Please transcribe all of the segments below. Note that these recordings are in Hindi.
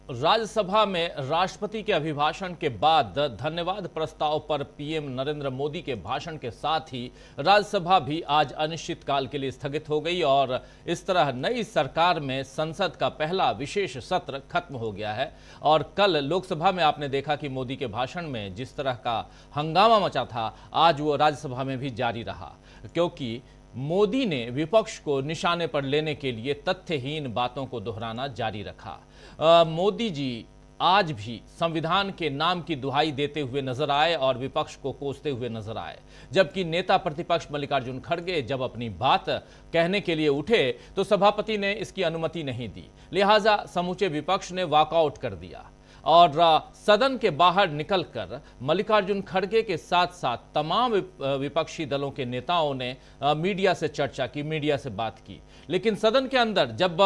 राज्यसभा में राष्ट्रपति के अभिभाषण के बाद धन्यवाद प्रस्ताव पर पीएम नरेंद्र मोदी के भाषण के साथ ही राज्यसभा भी आज अनिश्चितकाल के लिए स्थगित हो गई और इस तरह नई सरकार में संसद का पहला विशेष सत्र खत्म हो गया है। और कल लोकसभा में आपने देखा कि मोदी के भाषण में जिस तरह का हंगामा मचा था, आज वो राज्यसभा में भी जारी रहा, क्योंकि मोदी ने विपक्ष को निशाने पर लेने के लिए तथ्यहीन बातों को दोहराना जारी रखा। मोदी जी आज भी संविधान के नाम की दुहाई देते हुए नजर आए और विपक्ष को कोसते हुए नजर आए, जबकि नेता प्रतिपक्ष मल्लिकार्जुन खड़गे जब अपनी बात कहने के लिए उठे तो सभापति ने इसकी अनुमति नहीं दी, लिहाजा समूचे विपक्ष ने वॉकआउट कर दिया और सदन के बाहर निकलकर मल्लिकार्जुन खड़गे के साथ साथ तमाम विपक्षी दलों के नेताओं ने मीडिया से चर्चा की, मीडिया से बात की। लेकिन सदन के अंदर जब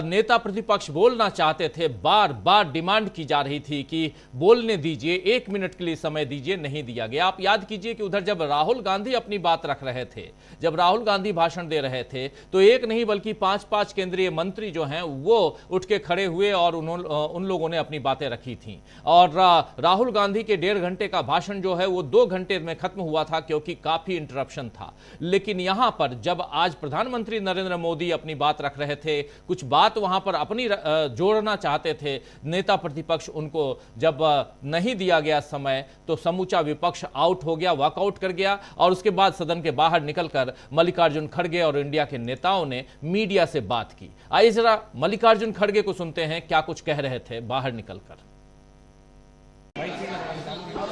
नेता प्रतिपक्ष बोलना चाहते थे, बार बार डिमांड की जा रही थी कि बोलने दीजिए, 1 मिनट के लिए समय दीजिए, नहीं दिया गया। आप याद कीजिए कि उधर जब राहुल गांधी अपनी बात रख रहे थे, जब राहुल गांधी भाषण दे रहे थे, तो एक नहीं बल्कि 5-5 केंद्रीय मंत्री जो हैं वो उठ के खड़े हुए और उन लोगों ने अपनी बातें रखी थी। और राहुल गांधी के 1.5 घंटे का भाषण जो है वो 2 घंटे में खत्म हुआ था, क्योंकि काफी इंटरप्शन था। लेकिन यहां पर जब आज प्रधानमंत्री नरेंद्र मोदी अपनी बात रख रहे थे, कुछ बात वहां पर अपनी जोड़ना चाहते थे, नेता प्रतिपक्ष उनको जब नहीं दिया गया समय, तो समूचा विपक्ष आउट हो गया, वॉकआउट कर गया। और उसके बाद सदन के बाहर निकलकर मल्लिकार्जुन खड़गे और इंडिया के नेताओं ने मीडिया से बात की। आइए जरा मल्लिकार्जुन खड़गे को सुनते हैं क्या कुछ कह रहे थे बाहर निकलकर।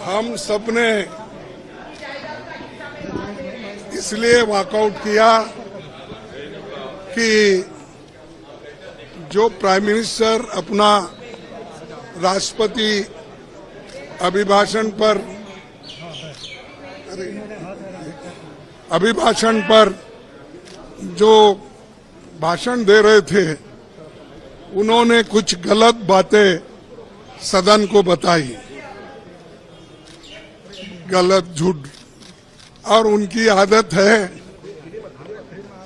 हम सबने इसलिए वॉकआउट किया कि जो प्राइम मिनिस्टर अपना राष्ट्रपति अभिभाषण पर जो भाषण दे रहे थे, उन्होंने कुछ गलत बातें सदन को बताई, गलत झूठ। और उनकी आदत है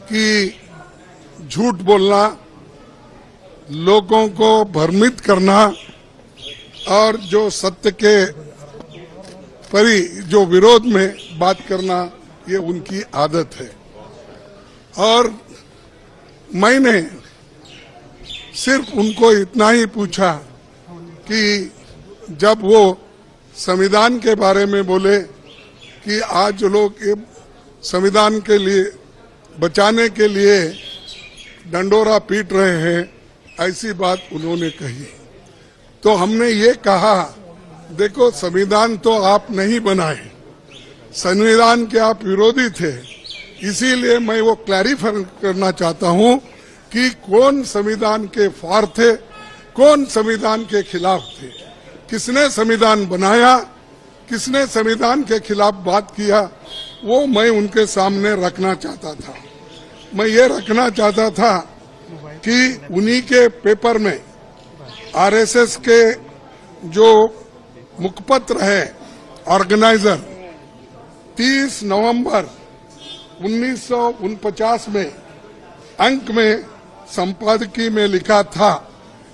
कि झूठ बोलना, लोगों को भ्रमित करना और जो सत्य के परी जो विरोध में बात करना, ये उनकी आदत है। और मैंने सिर्फ उनको इतना ही पूछा कि जब वो संविधान के बारे में बोले कि आज लोग संविधान के लिए बचाने के लिए डंडोरा पीट रहे हैं, ऐसी बात उन्होंने कही। तो हमने ये कहा, देखो संविधान तो आप नहीं बनाए, संविधान के आप विरोधी थे, इसीलिए मैं वो क्लैरिफाई करना चाहता हूं कि कौन संविधान के फार थे, कौन संविधान के खिलाफ थे, किसने संविधान बनाया, किसने संविधान के खिलाफ बात किया, वो मैं उनके सामने रखना चाहता था। मैं ये रखना चाहता था कि उन्हीं के पेपर में आरएसएस के जो मुखपत्र है ऑर्गेनाइजर 30 नवंबर 1949 में अंक में संपादकीय में लिखा था।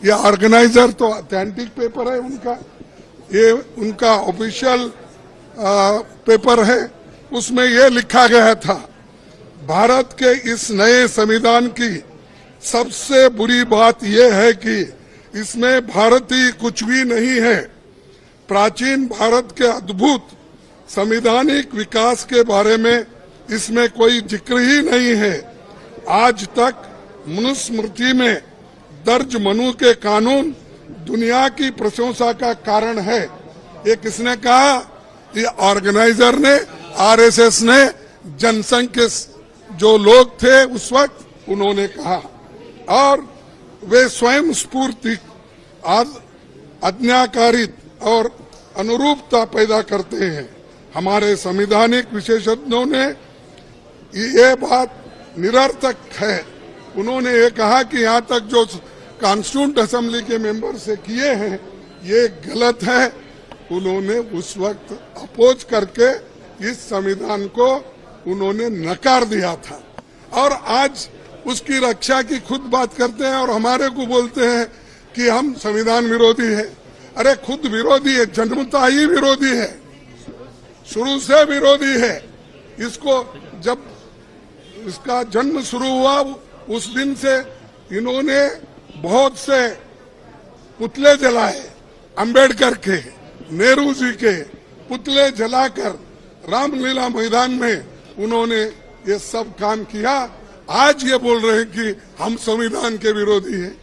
ये ऑर्गेनाइजर तो ऑथेंटिक पेपर है उनका, ये उनका ऑफिशियल पेपर है। उसमें ये लिखा गया था, भारत के इस नए संविधान की सबसे बुरी बात यह है कि इसमें भारतीय कुछ भी नहीं है। प्राचीन भारत के अद्भुत संवैधानिक विकास के बारे में इसमें कोई जिक्र ही नहीं है। आज तक मनुस्मृति में दर्ज मनु के कानून दुनिया की प्रशंसा का कारण है। ये किसने कहा? ये ऑर्गेनाइजर ने, आरएसएस ने, जनसंघ के जो लोग थे उस वक्त उन्होंने कहा। और वे स्वयं स्फूर्ति, आज्ञाकारित और अनुरूपता पैदा करते हैं। हमारे संवैधानिक विशेषज्ञों ने ये बात निरर्थक है। उन्होंने ये कहा कि यहाँ तक जो कॉन्स्टिट्यूंट असेंबली के मेंबर से किए हैं ये गलत है। उन्होंने उस वक्त अपोज करके इस संविधान को उन्होंने नकार दिया था और आज उसकी रक्षा की खुद बात करते हैं और हमारे को बोलते हैं कि हम संविधान विरोधी है। अरे खुद विरोधी है, जन्मता ही विरोधी है, शुरू से विरोधी है। इसको जब इसका जन्म शुरू हुआ उस दिन से इन्होंने बहुत से पुतले जलाए, अंबेडकर के, नेहरू जी के पुतले जलाकर रामलीला मैदान में उन्होंने ये सब काम किया। आज ये बोल रहे हैं कि हम संविधान के विरोधी हैं।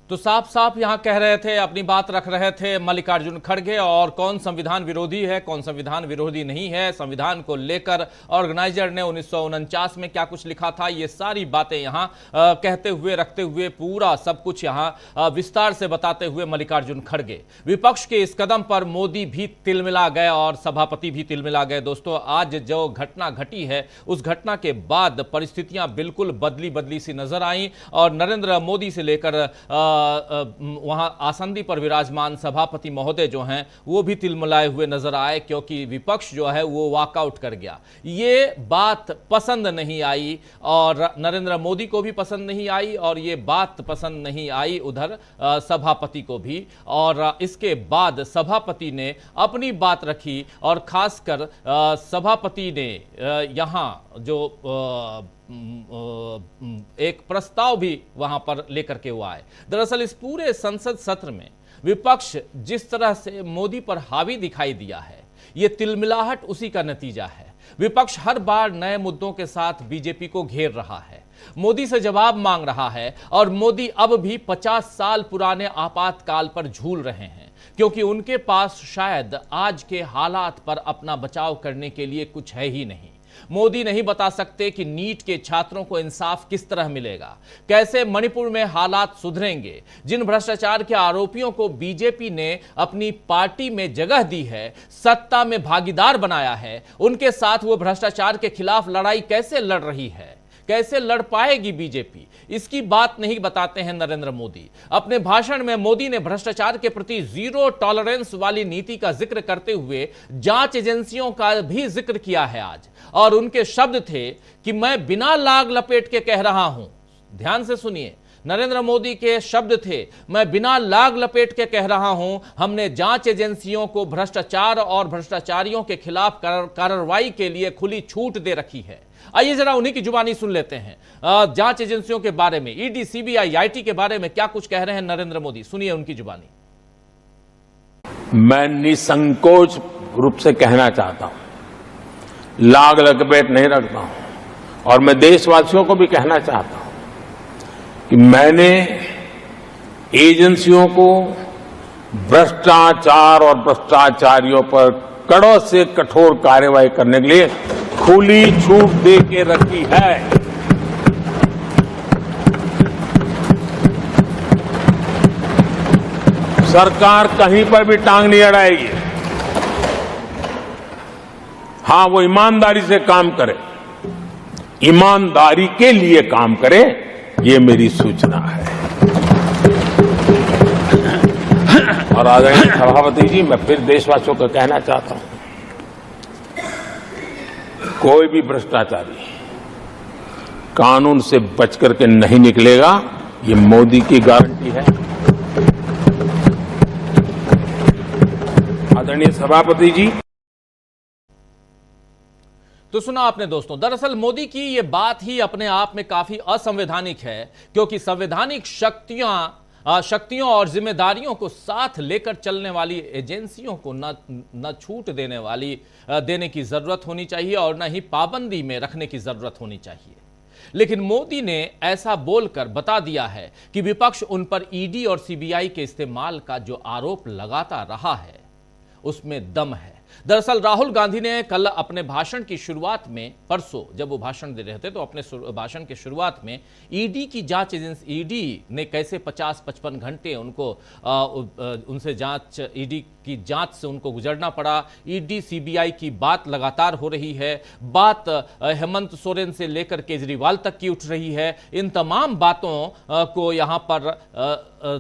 तो साफ साफ यहां कह रहे थे, अपनी बात रख रहे थे मल्लिकार्जुन खड़गे। और कौन संविधान विरोधी है, कौन संविधान विरोधी नहीं है, संविधान को लेकर ऑर्गेनाइजर ने 1949 में क्या कुछ लिखा था, ये सारी बातें यहां कहते हुए, रखते हुए, पूरा सब कुछ यहां विस्तार से बताते हुए मल्लिकार्जुन खड़गे। विपक्ष के इस कदम पर मोदी भी तिलमिला गए और सभापति भी तिलमिला गए। दोस्तों, आज जो घटना घटी है उस घटना के बाद परिस्थितियां बिल्कुल बदली बदली सी नजर आई और नरेंद्र मोदी से लेकर वहां आसंदी पर विराजमान सभापति महोदय जो हैं वो भी तिलमिलाए हुए नजर आए, क्योंकि विपक्ष जो है वो वॉकआउट कर गया। ये बात पसंद नहीं आई और नरेंद्र मोदी को भी पसंद नहीं आई और ये बात पसंद नहीं आई उधर सभापति को भी। और इसके बाद सभापति ने अपनी बात रखी और खासकर सभापति ने यहां जो एक प्रस्ताव भी वहां पर लेकर के वो आए। दरअसल इस पूरे संसद सत्र में विपक्ष जिस तरह से मोदी पर हावी दिखाई दिया है, ये तिलमिलाहट उसी का नतीजा है। विपक्ष हर बार नए मुद्दों के साथ बीजेपी को घेर रहा है, मोदी से जवाब मांग रहा है और मोदी अब भी 50 साल पुराने आपातकाल पर झूल रहे हैं, क्योंकि उनके पास शायद आज के हालात पर अपना बचाव करने के लिए कुछ है ही नहीं। मोदी नहीं बता सकते कि नीट के छात्रों को इंसाफ किस तरह मिलेगा, कैसे मणिपुर में हालात सुधरेंगे, जिन भ्रष्टाचार के आरोपियों को बीजेपी ने अपनी पार्टी में जगह दी है, सत्ता में भागीदार बनाया है, उनके साथ वो भ्रष्टाचार के खिलाफ लड़ाई कैसे लड़ रही है, कैसे लड़ पाएगी बीजेपी, इसकी बात नहीं बताते हैं नरेंद्र मोदी। अपने भाषण में मोदी ने भ्रष्टाचार के प्रति जीरो टॉलरेंस वाली नीति का जिक्र करते हुए जांच एजेंसियों का भी जिक्र किया है आज, और उनके शब्द थे कि मैं बिना लाग लपेट के कह रहा हूं। ध्यान से सुनिए, नरेंद्र मोदी के शब्द थे, मैं बिना लाग लपेट के कह रहा हूं, हमने जांच एजेंसियों को भ्रष्टाचार और भ्रष्टाचारियों के खिलाफ कार्रवाई के लिए खुली छूट दे रखी है। आइए जरा उन्हीं की जुबानी सुन लेते हैं जांच एजेंसियों के बारे में, ईडी, सीबीआई, आईटी के बारे में क्या कुछ कह रहे हैं नरेंद्र मोदी। सुनिए उनकी जुबानी। मैं निसंकोच रूप से कहना चाहता हूं, लाग लपेट नहीं रखता हूं, और मैं देशवासियों को भी कहना चाहता हूं कि मैंने एजेंसियों को भ्रष्टाचार और भ्रष्टाचारियों पर कड़ों से कठोर कार्रवाई करने के लिए खुली छूट दे के रखी है। सरकार कहीं पर भी टांग नहीं अड़ाएगी। हां, वो ईमानदारी से काम करे, ईमानदारी के लिए काम करे, ये मेरी सूचना है। और आदरणीय सभापति जी, मैं फिर देशवासियों को कहना चाहता हूं, कोई भी भ्रष्टाचारी कानून से बच करके नहीं निकलेगा, ये मोदी की गारंटी है। आदरणीय सभापति जी, तो सुना आपने दोस्तों, दरअसल मोदी की ये बात ही अपने आप में काफी असंवैधानिक है, क्योंकि संवैधानिक शक्तियों और जिम्मेदारियों को साथ लेकर चलने वाली एजेंसियों को न छूट देने की जरूरत होनी चाहिए और न ही पाबंदी में रखने की जरूरत होनी चाहिए। लेकिन मोदी ने ऐसा बोलकर बता दिया है कि विपक्ष उन पर ईडी और सीबीआई के इस्तेमाल का जो आरोप लगाता रहा है उसमें दम है। दरअसल राहुल गांधी ने कल अपने भाषण की शुरुआत में, परसों जब वो भाषण दे रहे थे, तो अपने भाषण की शुरुआत में ईडी की जांच एजेंसी, ईडी ने कैसे 50-55 घंटे उनको उनसे जांच, ईडी की जांच से उनको गुजरना पड़ा। ईडी सीबीआई की बात लगातार हो रही है, बात हेमंत सोरेन से लेकर केजरीवाल तक की उठ रही है। इन तमाम बातों को यहां पर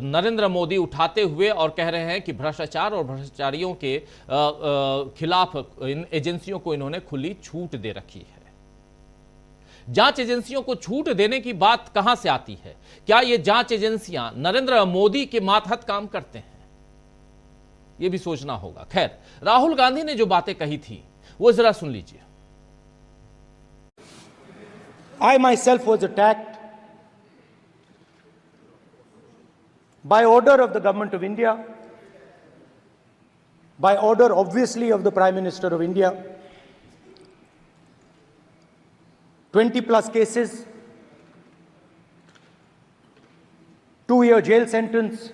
नरेंद्र मोदी उठाते हुए और कह रहे हैं कि भ्रष्टाचार और भ्रष्टाचारियों के खिलाफ इन एजेंसियों को इन्होंने खुली छूट दे रखी है। जांच एजेंसियों को छूट देने की बात कहां से आती है? क्या ये जांच एजेंसियां नरेंद्र मोदी के मातहत काम करते हैं? यह भी सोचना होगा। खैर, राहुल गांधी ने जो बातें कही थी वो जरा सुन लीजिए। I myself was attacked by order of the government of India, by order obviously of the Prime Minister of India. 20 plus cases, 2-year jail sentence,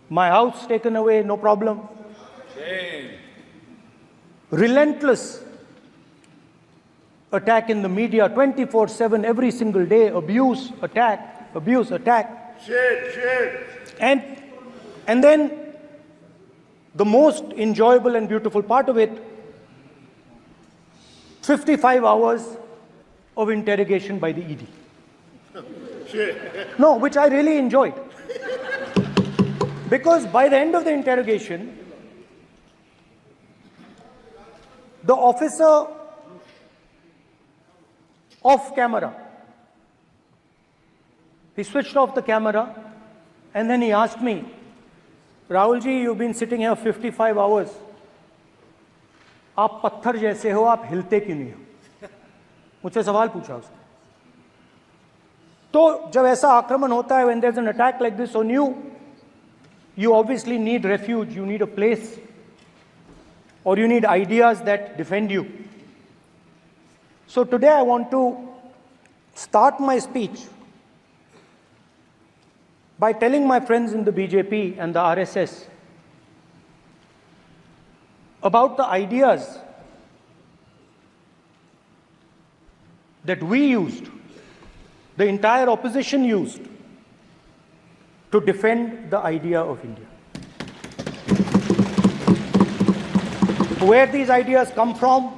my house taken away, no problem. Relentless attack in the media 24/7 every single day, abuse, attack. And then the most enjoyable and beautiful part of it, 55 hours of interrogation by the ED. No, which I really enjoyed. Because by the end of the interrogation, the officer off camera, he switched off the camera and then he asked me, Rahul ji, you've been sitting here 55 hours. आप पत्थर जैसे हो, आप हिलते क्यों नहीं हो? मुझसे सवाल पूछा उसने। तो जब ऐसा आक्रमण होता है, when there's an attack like this on you, you obviously need refuge, you need a place, or you need ideas that defend you. So today I want to start my speech by telling my friends in the BJP and the RSS about the ideas that we used, the entire opposition used, to defend the idea of India. Where these ideas come from?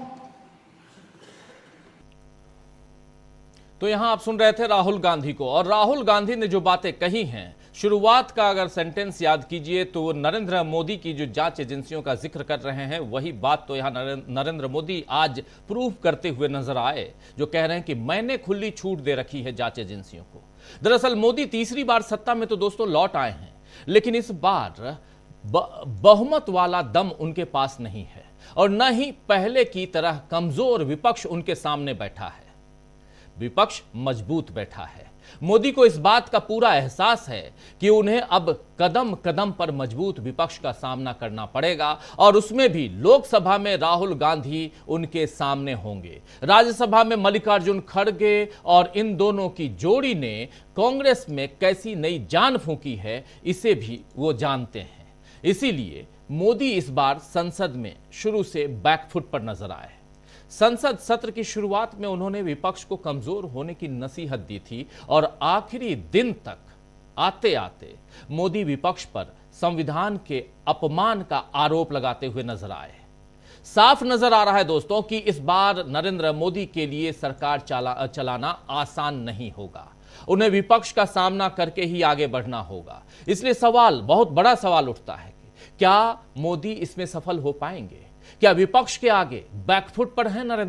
तो यहां आप सुन रहे थे राहुल गांधी को, और राहुल गांधी ने जो बातें कही हैं, शुरुआत का अगर सेंटेंस याद कीजिए तो वो नरेंद्र मोदी की जो जांच एजेंसियों का जिक्र कर रहे हैं, वही बात तो यहां नरेंद्र मोदी आज प्रूव करते हुए नजर आए, जो कह रहे हैं कि मैंने खुली छूट दे रखी है जांच एजेंसियों को। दरअसल मोदी तीसरी बार सत्ता में तो दोस्तों लौट आए हैं, लेकिन इस बार बहुमत वाला दम उनके पास नहीं है, और न ही पहले की तरह कमजोर विपक्ष उनके सामने बैठा है। विपक्ष मजबूत बैठा है। मोदी को इस बात का पूरा एहसास है कि उन्हें अब कदम कदम पर मजबूत विपक्ष का सामना करना पड़ेगा, और उसमें भी लोकसभा में राहुल गांधी उनके सामने होंगे। राज्यसभा में मल्लिकार्जुन खड़गे और इन दोनों की जोड़ी ने कांग्रेस में कैसी नई जान फूंकी है, इसे भी वो जानते हैं। इसीलिए मोदी इस बार संसद में शुरू से बैकफुट पर नजर आए। संसद सत्र की शुरुआत में उन्होंने विपक्ष को कमजोर होने की नसीहत दी थी, और आखिरी दिन तक आते आते मोदी विपक्ष पर संविधान के अपमान का आरोप लगाते हुए नजर आए। साफ नजर आ रहा है दोस्तों कि इस बार नरेंद्र मोदी के लिए सरकार चलाना आसान नहीं होगा। उन्हें विपक्ष का सामना करके ही आगे बढ़ना होगा। इसलिए बहुत बड़ा सवाल उठता है कि क्या मोदी इसमें सफल हो पाएंगे? क्या विपक्ष के आगे बैकफुट पर है नरेंद्र